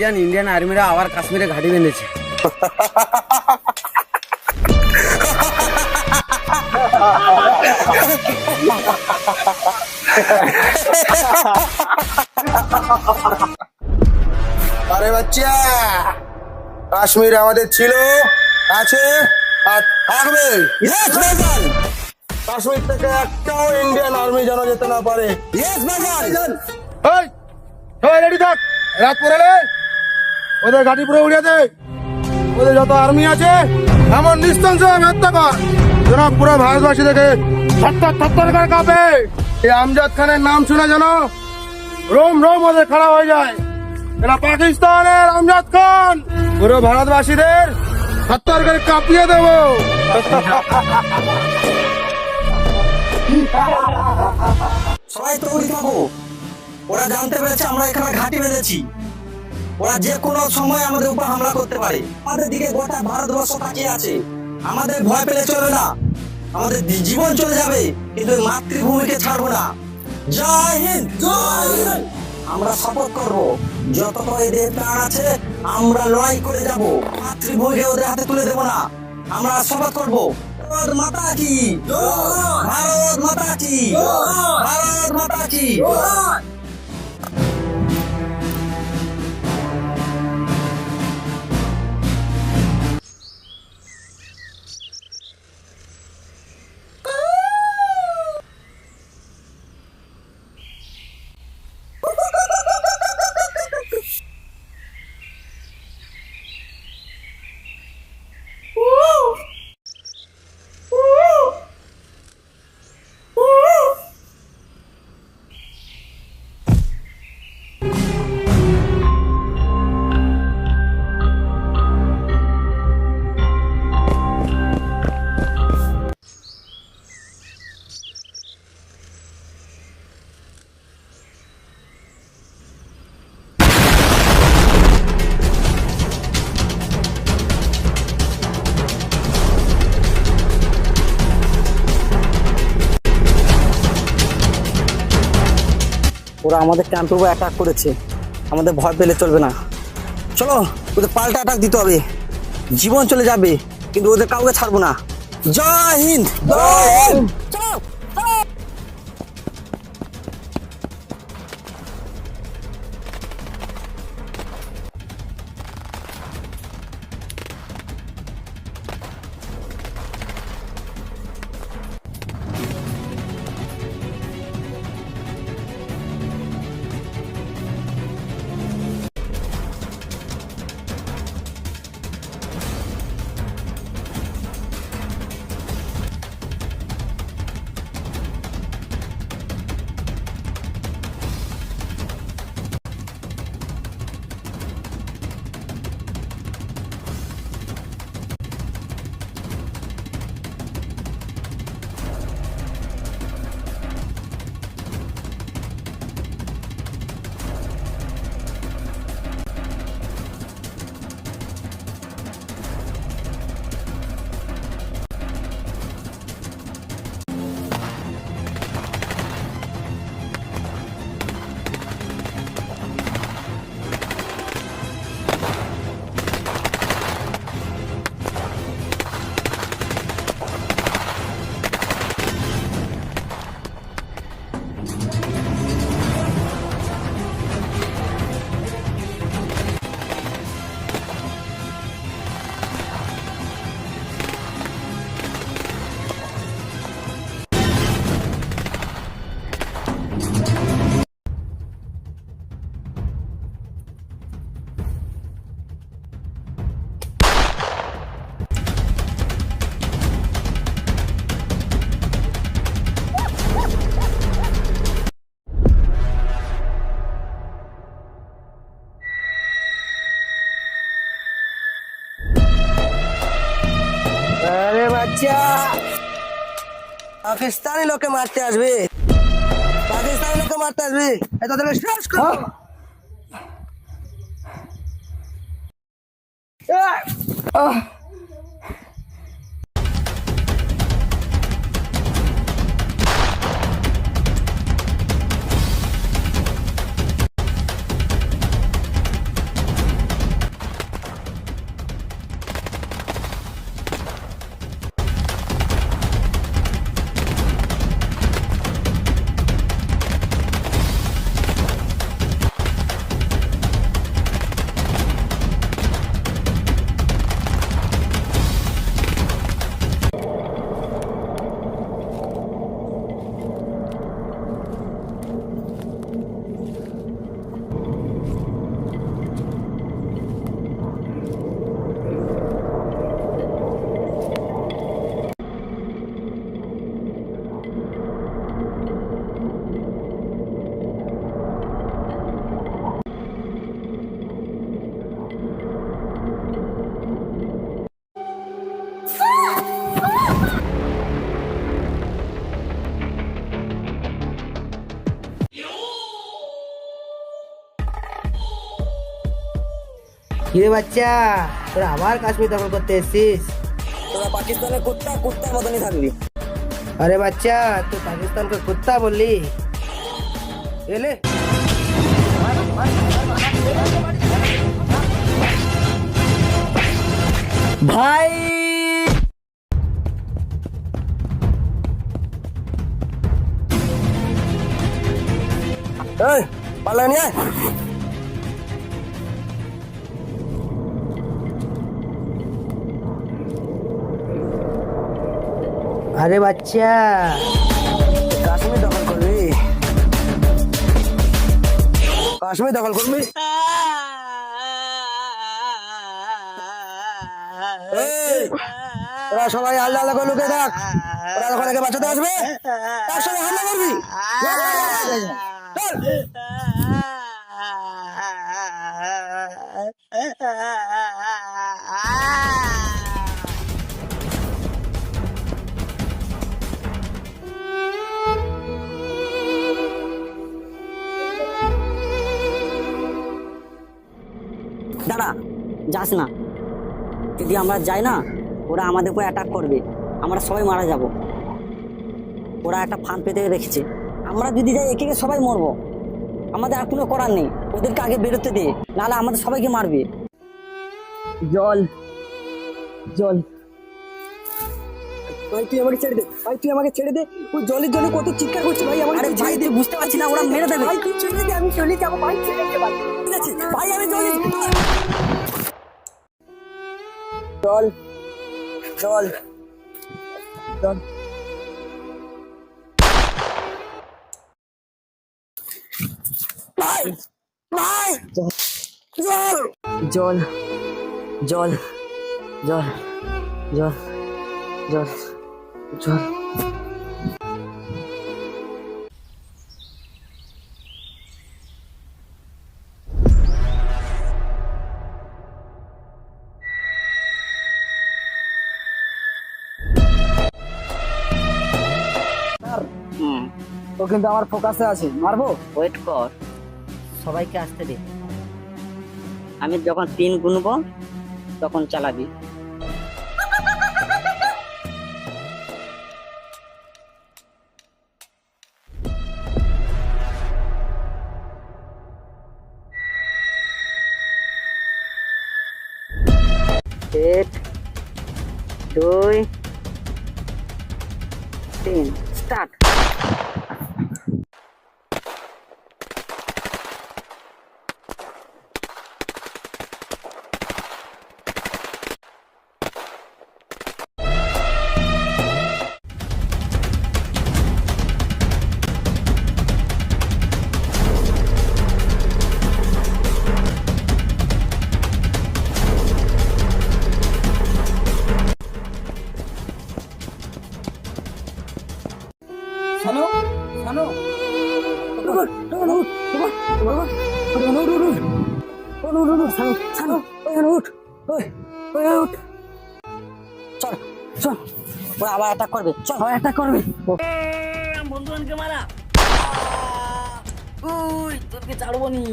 ভাইজান ইন্ডিয়ান আর্মিরা আবার কাশ্মীরে ঘাঁটি বেঁধেছে। আরে বাচ্চা, কাশ্মীর আমাদের ছিল, আছে আর থাকবে। কাশ্মীর থেকে একটাও ইন্ডিয়ান আর্মি যেন যেতে না পারে। রেডি থাক, রাত পড়ালে ওদের গাড়ি পুরো উড়িয়ে দে। ওদের যত আর্মি আছে এমন নিস্তংস হত্যা কর যেন পুরো ভারতবাসী দেখে থর করে কাঁপে। এই আমজাদ খানের নাম শুনে যেন রোম রোম ওদের খাড়া হয়ে যায়। এরা পাকিস্তানের আমজাদ খান, পুরো ভারতবাসীদের থর করে কাঁপিয়ে দেবো। সবাই তৈরি থাকো, ওরা জানতে পেরেছে আমরা এখানে ঘাঁটি বেঁধেছি। ওরা যে কোনো সময় আমাদের উপর হামলা করতে পারে। আমাদের দিকে গোটা ভারতবর্ষ তাকিয়ে আছে। আমাদের ভয় পেলে চলবে না, আমাদের জীবন চলে যাবে কিন্তু এই মাতৃভূমিকে ছাড়বো না। জয় হিন্দ, জয় হিন্দ। আমরা শপথ করবো যত এদের প্রাণ আছে আমরা লড়াই করে যাব, মাতৃভূমিকে ওদের হাতে তুলে দেবো না। আমরা শপথ করবো ভারত মাতা কি, ভারত মাতা কি, ভারত মাতা কি। ওরা আমাদের ক্যাম্পের উপর অ্যাটাক করেছে, আমাদের ভয় পেলে চলবে না। চলো ওদের পাল্টা অ্যাটাক দিতে হবে, জীবন চলে যাবে কিন্তু ওদের কাউকে ছাড়বো না। জয় হিন্দ, জয় হিন্দ। চলো। আরে বাচ্চা, পাকিস্তানি লোকে মারতে আসবে, পাকিস্তানি লোকে মারতে আসবে, এটা তোদের শেষ করো। কিরে বাচ্চা, তোরা আবার কাশ্মীর দখল করতে এসেছিস? তোরা পাকিস্তানের কুত্তা কুত্তার মতনই থাকবি। अरे बच्चा, तू पाकिस्तान का कुत्ता बोली? ये ले। ভাই এই পালা নিয়ে আয়। अरे बच्चा, কাশ্মীর দখল করবি? কাশ্মীর দখল করবি? এই, তোরা সবাই আল্লাহ আল্লাহ করে লুকিয়ে থাক। ওরা যখন একে বাঁচাতে আসবে তার সঙ্গে হামলা করবি। চল। দাঁড়া, যাস না। যদি আমরা যাই না, ওরা আমাদের উপর অ্যাটাক করবে, আমরা সবাই মারা যাব। ওরা একটা ফান পেতে রেখেছে, আমরা যদি যাই একে একে সবাই মরবো। আমাদের আর কোনো করার নেই, ওদেরকে আগে বেরোতে দে, নাহলে আমাদের সবাইকে মারবে। জল জল ভাই, তুই আমাকে ছেড়ে দে ভাই, তুই আমাকে ছেড়ে দে। ওই জলের জন্য কত চিৎকার করছে ভাই, আমার ভাই তুই বুঝতে পারছি না, ওরা মেরে দেবে ভাই। তুই ছেড়ে দে, আমি চলে যাবো ভাই, ছেড়ে দে ভাই। ঠিক আছে ভাই, আমি জলে জল জল জল ভাই ভাই, জল জল জল জল জল জল জল তো কিন্তু আমার ফোকাসে আছে, মারবো। ওয়েট কর, সবাইকে আসতে দে। আমি যখন 3 গুনবো তখন চালাবি। एक, 2, 3, स्टार्ट। শানু শানু, চল চল, ওরা আবার অ্যাটাক করবে। চল, আবার অ্যাটাক করবে। বন্ধুকে মারা, ওই তোরকে ছাড়বো নি।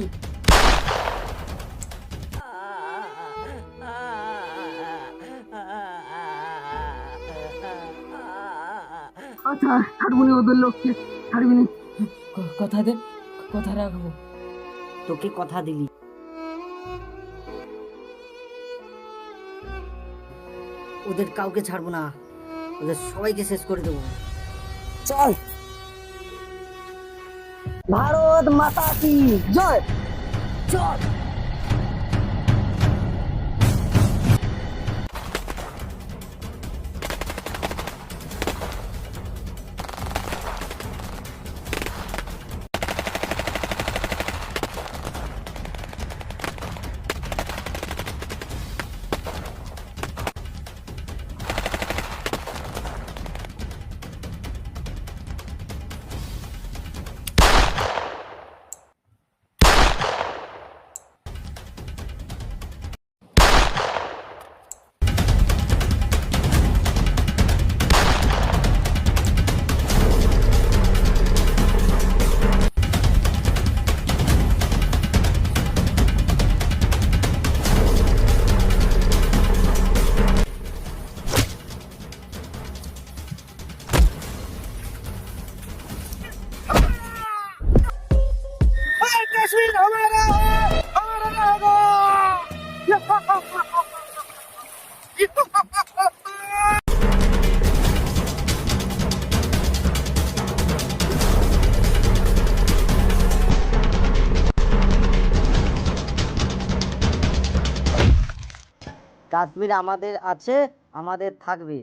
আচ্ছা, ছাড়বনি ওদের লোককে, ছাড়বিনি। কথা দে, কথা রাখবো। তোকে কথা দিলি, ওদের কাউকে ছাড়বো না, ওদের সবাইকে শেষ করে দেবো। চল। ভারত মাতা কি জয়। চল। কাশ্মীর আমাদের আছে, আমাদের থাকবে।